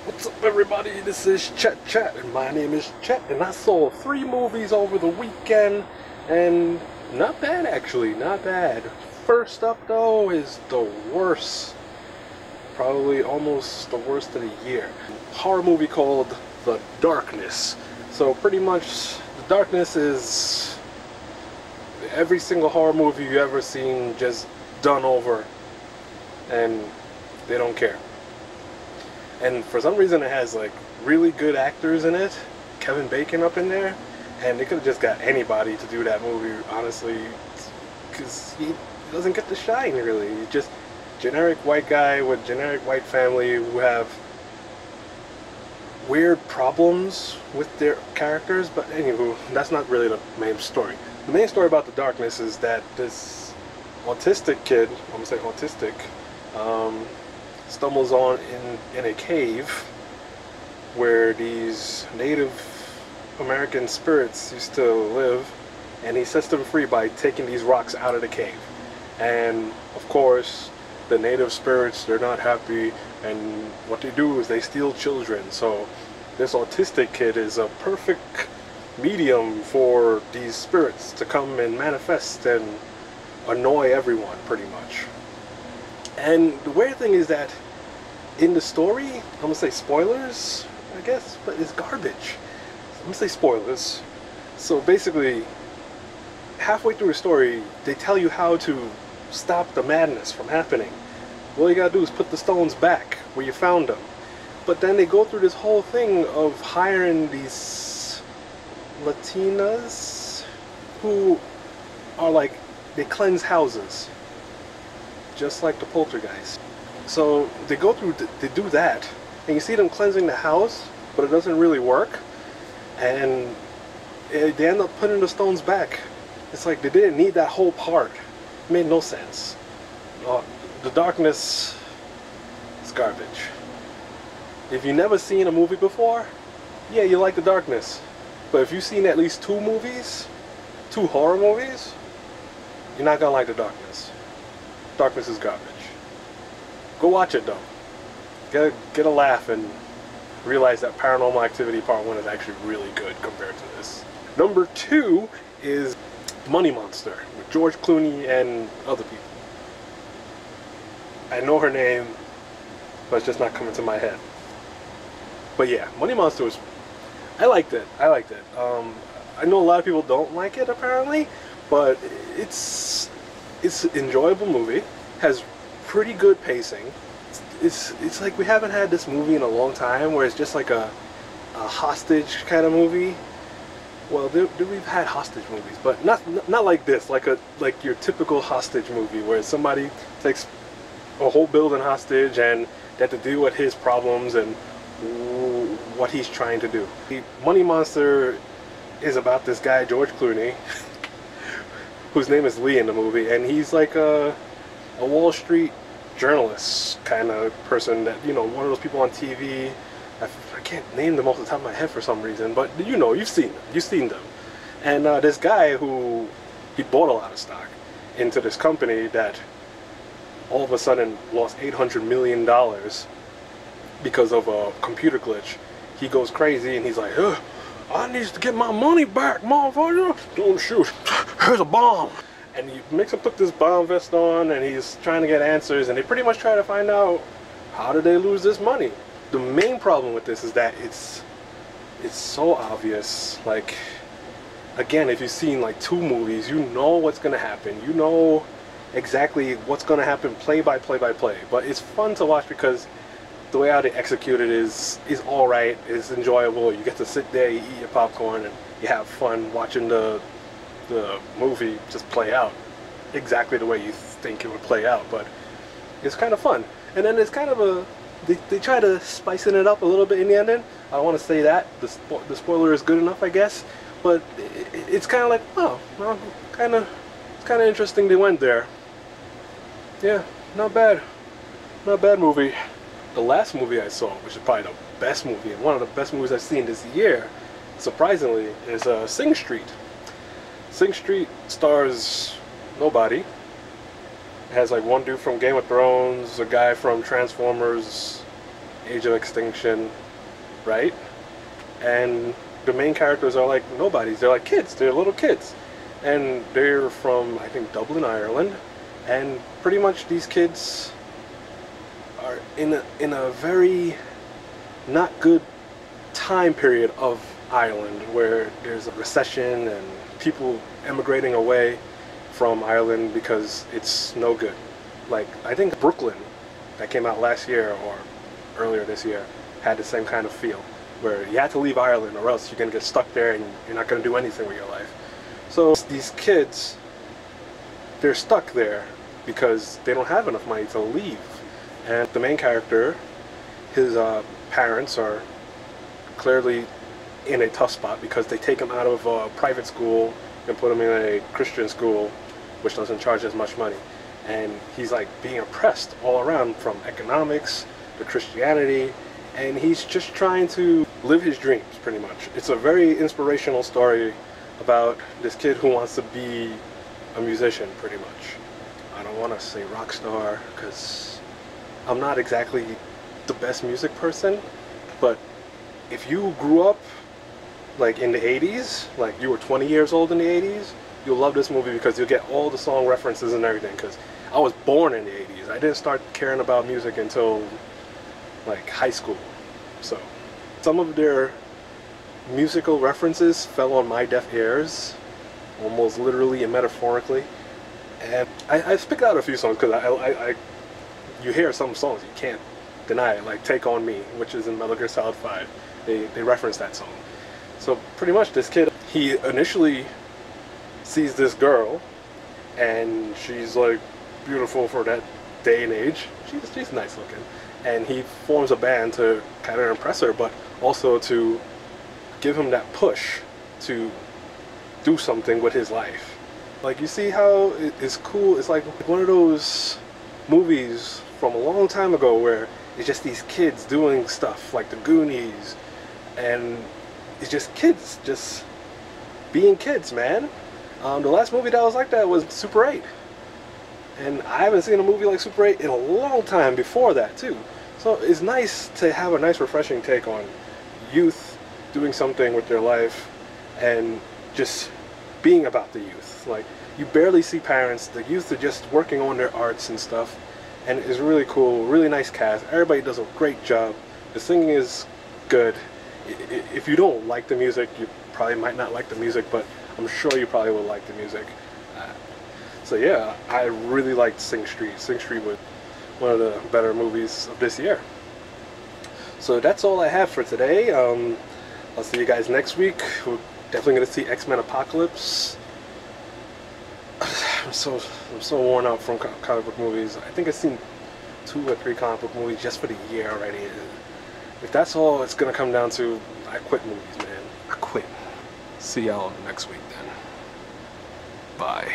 What's up, everybody? This is Chet Chat, and my name is Chet, and I saw 3 movies over the weekend, and not bad actually, not bad. First up though is the worst, probably almost the worst of the year. Horror movie called The Darkness. So pretty much, The Darkness is every single horror movie you've ever seen just done over, and they don't care. And for some reason it has like really good actors in it. Kevin Bacon up in there. And they could have just got anybody to do that movie, honestly. Because he doesn't get the shine, really. He's just generic white guy with generic white family who have weird problems with their characters. But anywho, that's not really the main story. The main story about The Darkness is that this autistic kid, I'm going to say autistic, stumbles on in a cave where these Native American spirits used to live, and he sets them free by taking these rocks out of the cave. And of course the native spirits, they're not happy, and what they do is they steal children. So this autistic kid is a perfect medium for these spirits to come and manifest and annoy everyone pretty much. And the weird thing is that in the story, I'm gonna say spoilers, I guess, but it's garbage. I'm gonna say spoilers. So basically, halfway through the story, they tell you how to stop the madness from happening. All you gotta do is put the stones back where you found them. But then they go through this whole thing of hiring these Latinas who are like, they cleanse houses, just like the poltergeist. So they go through, they do that, and you see them cleansing the house, but it doesn't really work, and they end up putting the stones back. It's like they didn't need that whole part. It made no sense. The Darkness is garbage. If you've never seen a movie before, yeah, you like The Darkness. But if you've seen at least 2 movies, 2 horror movies, you're not gonna like The Darkness. Darkness is garbage. Go watch it though. Get a laugh and realize that Paranormal Activity Part 1 is actually really good compared to this. Number 2 is Money Monster with George Clooney and other people. I know her name, but it's just not coming to my head. But yeah, Money Monster was, I liked it. I know a lot of people don't like it apparently, but it's an enjoyable movie. Has pretty good pacing. It's like we haven't had this movie in a long time where it's just like a hostage kind of movie. Well, we've had hostage movies, but not like this, like your typical hostage movie where somebody takes a whole building hostage and they have to deal with his problems and what he's trying to do. Money Monster is about this guy George Clooney whose name is Lee in the movie, and he's like a Wall Street journalist kind of person that, you know, one of those people on TV. I can't name them off the top of my head for some reason, but you know, you've seen them. And this guy who, he bought a lot of stock into this company that all of a sudden lost $800 million because of a computer glitch. He goes crazy and he's like, I need to get my money back, motherfucker. Don't shoot. Here's a bomb. And he makes him put this bomb vest on, and he's trying to get answers, and they pretty much try to find out, how did they lose this money? The main problem with this is that it's so obvious. Like, again, if you've seen like 2 movies, you know what's gonna happen. You know exactly what's gonna happen play by play by play. But it's fun to watch because the way how they execute it is alright, it's enjoyable. You get to sit there, you eat your popcorn, and you have fun watching the movie just play out exactly the way you think it would play out. But it's kind of fun. And then it's kind of they try to spicing it up a little bit in the ending. I don't want to say that the spoiler is good enough, I guess, but it's kind of like, oh, well, it's kind of interesting they went there. Yeah, not bad movie. The last movie I saw, which is probably the best movie and one of the best movies I've seen this year, surprisingly, is Sing Street. Sing Street stars nobody. It has like one dude from Game of Thrones, a guy from Transformers, age of extinction, right? And the main characters are like nobodies. They're like kids. They're little kids. And they're from, I think, Dublin, Ireland. And pretty much these kids are in a very not good time period of Ireland, where there's a recession and people emigrating away from Ireland because it's no good. Like, I think Brooklyn, that came out last year or earlier this year, had the same kind of feel, where you had to leave Ireland or else you're going to get stuck there and you're not going to do anything with your life. So these kids, they're stuck there because they don't have enough money to leave. And the main character, his parents are clearly in a tough spot because they take him out of a private school and put him in a Christian school, which doesn't charge as much money. And he's like being oppressed all around, from economics to Christianity, and he's just trying to live his dreams, pretty much. It's a very inspirational story about this kid who wants to be a musician, pretty much. I don't want to say rock star because I'm not exactly the best music person, but if you grew up like in the 80s, like you were 20 years old in the 80s, you'll love this movie because you'll get all the song references and everything, because I was born in the 80s. I didn't start caring about music until like high school. So some of their musical references fell on my deaf ears, almost literally and metaphorically. And I picked out a few songs because you hear some songs you can't deny it, like Take On Me, which is in Metal Gear Solid 5. They reference that song. So pretty much this kid, he initially sees this girl, and she's like beautiful for that day and age. She's nice looking. And he forms a band to kind of impress her, but also to give him that push to do something with his life. Like, you see how it's cool? It's like one of those movies from a long time ago where it's just these kids doing stuff, like the Goonies, and it's just kids just being kids, man. The last movie that was like that was Super 8. And I haven't seen a movie like Super 8 in a long time before that, too. So it's nice to have a nice, refreshing take on youth doing something with their life and just being about the youth. Like, you barely see parents. The youth are just working on their arts and stuff. And it's really cool, really nice cast. Everybody does a great job. The singing is good. If you don't like the music, you probably might not like the music, but I'm sure you probably will like the music. So yeah, I really liked Sing Street. Sing Street was one of the better movies of this year. So that's all I have for today. I'll see you guys next week. We're definitely going to see X-Men Apocalypse. I'm so worn out from comic book movies. I think I've seen 2 or 3 comic book movies just for the year already. If that's all it's going to come down to, I quit movies, man. I quit. See y'all next week then. Bye.